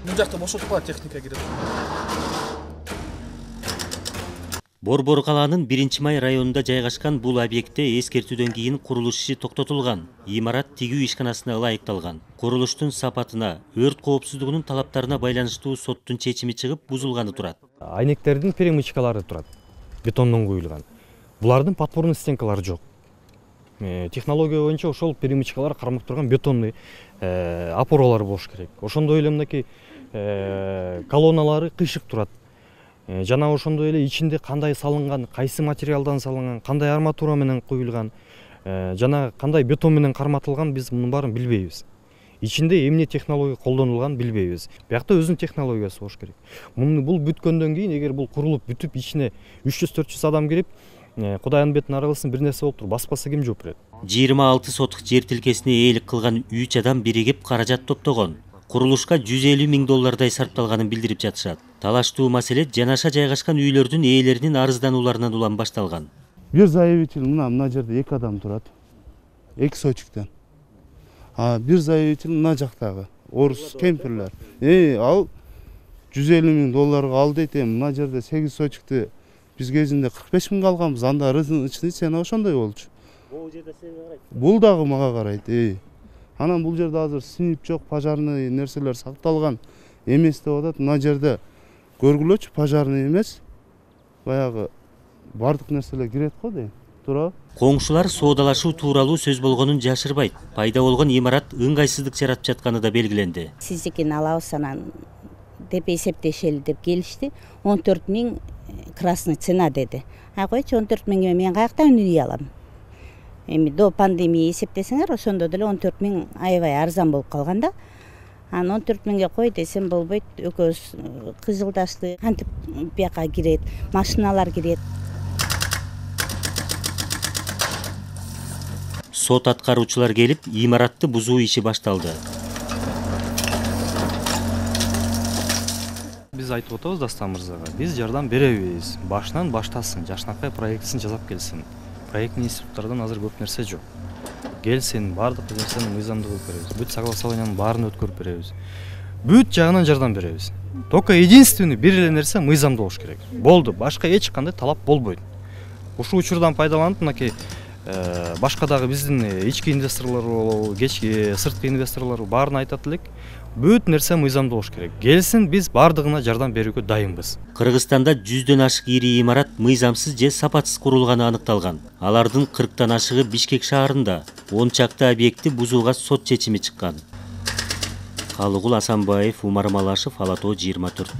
Бул жакта бошотуп алат, техника кирип. Борбор калаанын 1-Май районунда жайгашкан бул объектте эскертүүдөн кийин курулуш иши токтотулган. Имарат тигүү ишканасына ылайыкталган. Курулуштун сапатына, өрт коопсуздугунун талаптарына байланыштуу соттун чечими чыгып, бузулганы турат. Айнектердин перемычкалары турат. Бетондон куюлган. Булардын подпорный стенкалары жок. Технология боюнча ошол перемычкалар кармап турган бетонный опоралар болуш керек. Ошондой эле мынакей колонналары кыйшык турат. Жана ошондой эле ичинде кандай салынган, кайсы материалдан салынган, кандай арматура менен куюлган, жана кандай бетон менен карматылган, биз мунун баарын билбейбиз. Ичинде эмне технология колдонулган билбейбиз. Биякта өзүнүн технологиясы болуш керек. Бул бүткөндөн кийин, эгер бул курулуп бүтүп ичине 300-400 адам кирип, Кудайдын бетин араласын бир нерсе болуп туруп баспаса ким жооп берет? 26 сотук жер тилкесине ээлик кылган 3 адам биригип каражат топтогон. Курулушка 150 000 доллардай сарпталганын билдирип жатышат. Талаштуу маселе жанаша жайгашкан үйлөрдүн ээлеринин арызданууларынан улам башталган. Бир заявитель мына жерде 2 адам турат. 2 сочиктен. Бир заявитель мына жактагы орус кемпирлер. Ал 150 000 долларга ал дейт. Мына жерде 8 сочикти биз кезинде 45 000 алганбыз. Анда рызын ичинде сена ошондой болчу. Бул жерде сага карайт. Бул дагы мага карайт. Анан бул жерде азыр синип жок, пожарный нерселер сакталган эмес деп атат. Мына жерде көргүлөчү, пожарный эмес. Баягы бардык нерселер кирет го дейм. Туурабы? Коңшулар соодалашуу тууралуу сөз болгонун жашырбайт. Пайда болгон имарат ыңгайсыздык жаратып жатканы да белгиленди. Сиздикин алабыз анан деп эсептешели деп келишти. 14 000 красный цена деди. Койчу 14 000 мен каяктан үй алам? Эми до пандемия эсептесеңер, ошондо деле 14 000 аябай арзан болуп калган да. Анан 14 000 кой десем болбойт. Экөөбүз кыжылдашты. Кантип бияка кирет, машиналар кирет. Сот аткаруучулар келип, имаратты бузуу иши башталды. Биз айтып атабыз Дастан мырзага, биз жардам беребиз. Башынан баштасын, жашнакай проектисин жасап келсин. Проектный институттардан азыр көп нерсе жок. Келсин, бардык нерсени мыйзамдуу кылып беребиз. Бүт согласованиянын баарын өткөрүп беребиз. Бүт жагынан жардам беребиз. Только единственный бир эле нерсе мыйзамдуу болуш керек. Болду, башка эч кандай талап болбойт. Ушул учурдан пайдаланып, мынакей башка дагы биздин ички инвесторлор болобу, сырткы инвесторлор баарын айтат элек. Бүт нерсе мыйзамдуу болуш керек. Келсин, биз бардыгына жардам берүүгө дайынбыз. Кыргызстанда 100дөн ашык ири имарат мыйзамсыз же сапатсыз курулганы аныкталган. Алардын 40тан ашыгы Бишкек шаарында, 10 чакты объекти бузууга сот чечими чыккан. Калыгул Асанбаев, Умар Малашев, Ала Тоо 24.